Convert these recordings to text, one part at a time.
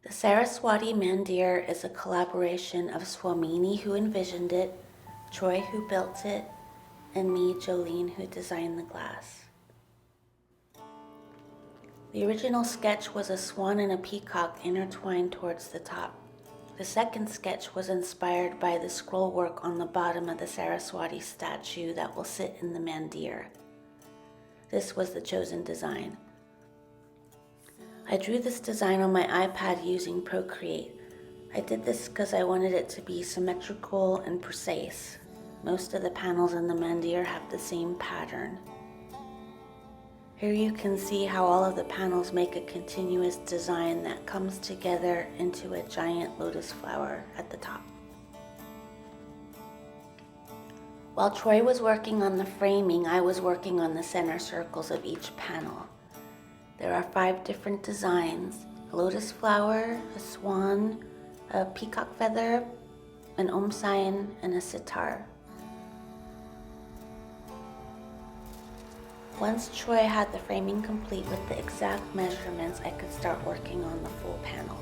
The Saraswati Mandir is a collaboration of Swamini, who envisioned it, Troy, who built it, and me, Jolene, who designed the glass. The original sketch was a swan and a peacock intertwined towards the top. The second sketch was inspired by the scroll work on the bottom of the Saraswati statue that will sit in the Mandir. This was the chosen design. I drew this design on my iPad using Procreate. I did this because I wanted it to be symmetrical and precise. Most of the panels in the Mandir have the same pattern. Here you can see how all of the panels make a continuous design that comes together into a giant lotus flower at the top. While Troy was working on the framing, I was working on the center circles of each panel. There are 5 different designs: a lotus flower, a swan, a peacock feather, an Om sign, and a sitar. Once Troy had the framing complete with the exact measurements, I could start working on the full panel.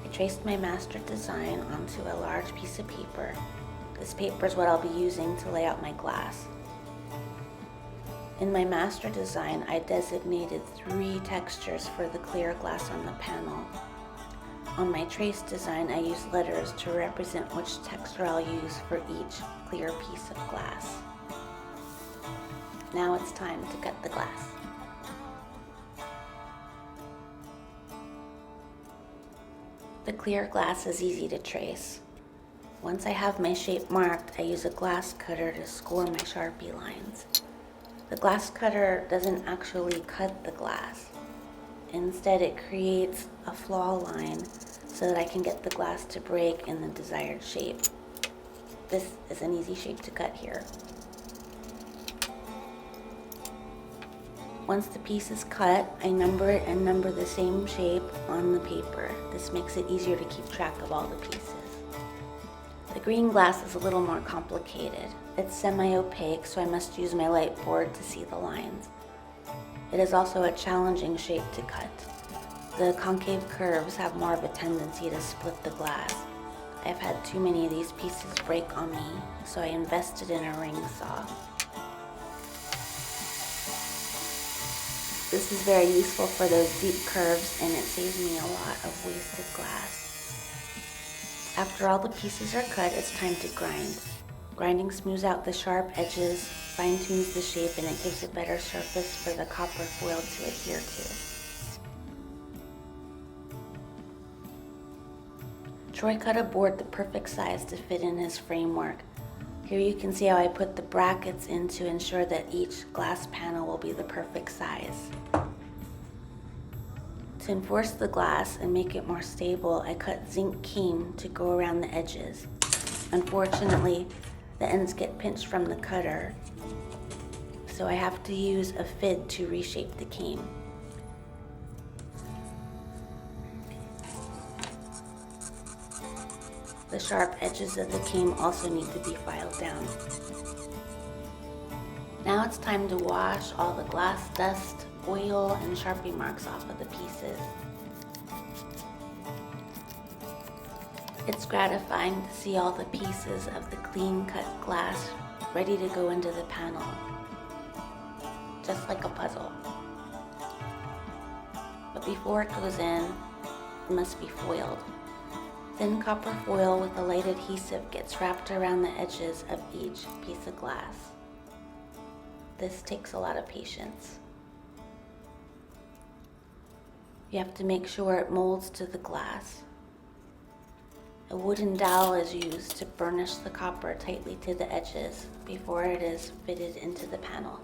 I traced my master design onto a large piece of paper. This paper is what I'll be using to lay out my glass. In my master design, I designated 3 textures for the clear glass on the panel. On my trace design, I used letters to represent which texture I'll use for each clear piece of glass. Now it's time to cut the glass. The clear glass is easy to trace. Once I have my shape marked, I use a glass cutter to score my Sharpie lines. The glass cutter doesn't actually cut the glass. Instead, it creates a flaw line so that I can get the glass to break in the desired shape. This is an easy shape to cut here. Once the piece is cut, I number it and number the same shape on the paper. This makes it easier to keep track of all the pieces. The green glass is a little more complicated. It's semi-opaque, so I must use my light board to see the lines. It is also a challenging shape to cut. The concave curves have more of a tendency to split the glass. I've had too many of these pieces break on me, so I invested in a ring saw. This is very useful for those deep curves, and it saves me a lot of wasted glass. After all the pieces are cut, it's time to grind. Grinding smooths out the sharp edges, fine-tunes the shape, and it gives a better surface for the copper foil to adhere to. Troy cut a board the perfect size to fit in his framework. Here you can see how I put the brackets in to ensure that each glass panel will be the perfect size. To enforce the glass and make it more stable, I cut zinc cane to go around the edges. Unfortunately, the ends get pinched from the cutter, so I have to use a fid to reshape the cane. The sharp edges of the cane also need to be filed down. Now it's time to wash all the glass dust, oil, and Sharpie marks off of the pieces. It's gratifying to see all the pieces of the clean cut glass ready to go into the panel, just like a puzzle. But before it goes in, it must be foiled. Thin copper foil with a light adhesive gets wrapped around the edges of each piece of glass. This takes a lot of patience. You have to make sure it molds to the glass. A wooden dowel is used to burnish the copper tightly to the edges before it is fitted into the panel.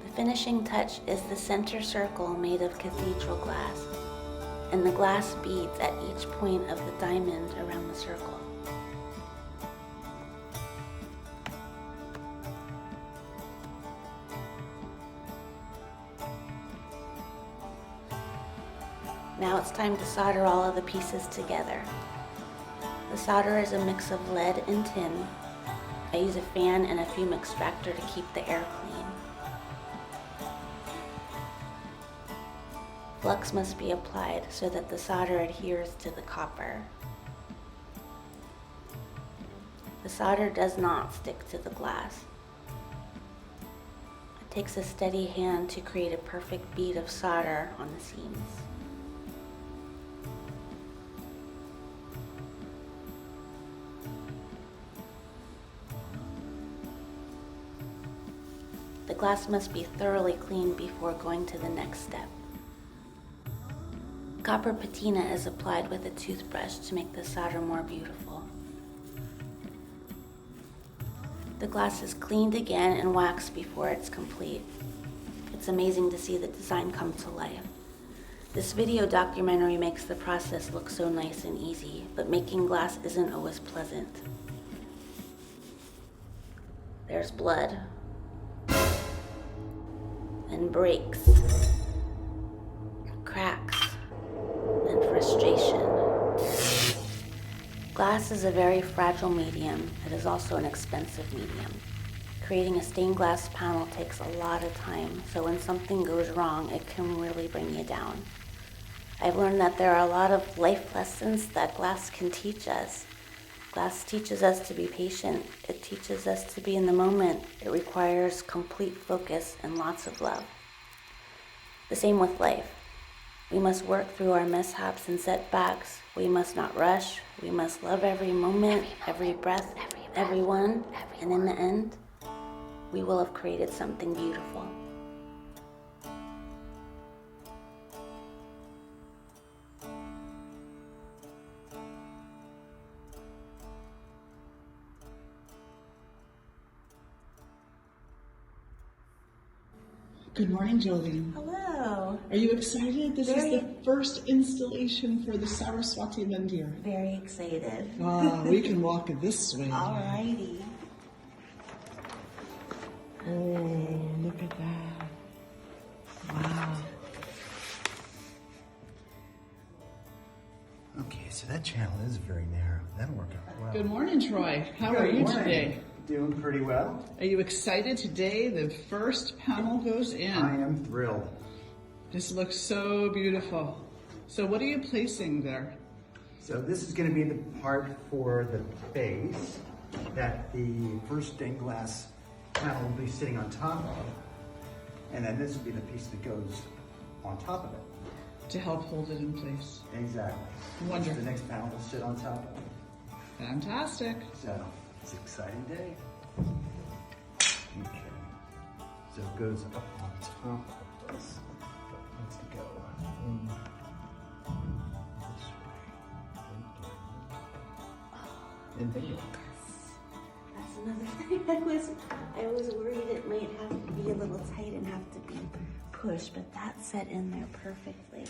The finishing touch is the center circle made of cathedral glass, and the glass beads at each point of the diamond around the circle. Now it's time to solder all of the pieces together. The solder is a mix of lead and tin. I use a fan and a fume extractor to keep the air clean. Flux must be applied so that the solder adheres to the copper. The solder does not stick to the glass. It takes a steady hand to create a perfect bead of solder on the seams. The glass must be thoroughly cleaned before going to the next step. Copper patina is applied with a toothbrush to make the solder more beautiful. The glass is cleaned again and waxed before it's complete. It's amazing to see the design come to life. This video documentary makes the process look so nice and easy, but making glass isn't always pleasant. There's blood, and breaks, cracks, and frustration. Glass is a very fragile medium. It is also an expensive medium. Creating a stained glass panel takes a lot of time, so when something goes wrong, it can really bring you down. I've learned that there are a lot of life lessons that glass can teach us. Glass teaches us to be patient. It teaches us to be in the moment. It requires complete focus and lots of love. The same with life. We must work through our mishaps and setbacks. We must not rush. We must love every moment, every breath, everyone, and in the end, we will have created something beautiful. Good morning, Jolene. Hello. Are you excited? This is the first installation for the Saraswati Mandir. Very excited. We can walk it this way. Alrighty. Oh, look at that. Wow. Okay, so that channel is very narrow. That'll work out well. Good morning, Troy. How are you today? Doing pretty well. Are you excited today? The first panel goes in. I am thrilled. This looks so beautiful. So what are you placing there? So this is going to be the part for the base that the first stained glass panel will be sitting on top of. And then this will be the piece that goes on top of it. To help hold it in place. Exactly. Wonderful. The next panel will sit on top of it. Fantastic. So it's an exciting day. Okay. So it goes up on top of this. Let's go in this way. And there. That's another thing. I was worried it might have to be a little tight and have to be pushed, but that set in there perfectly.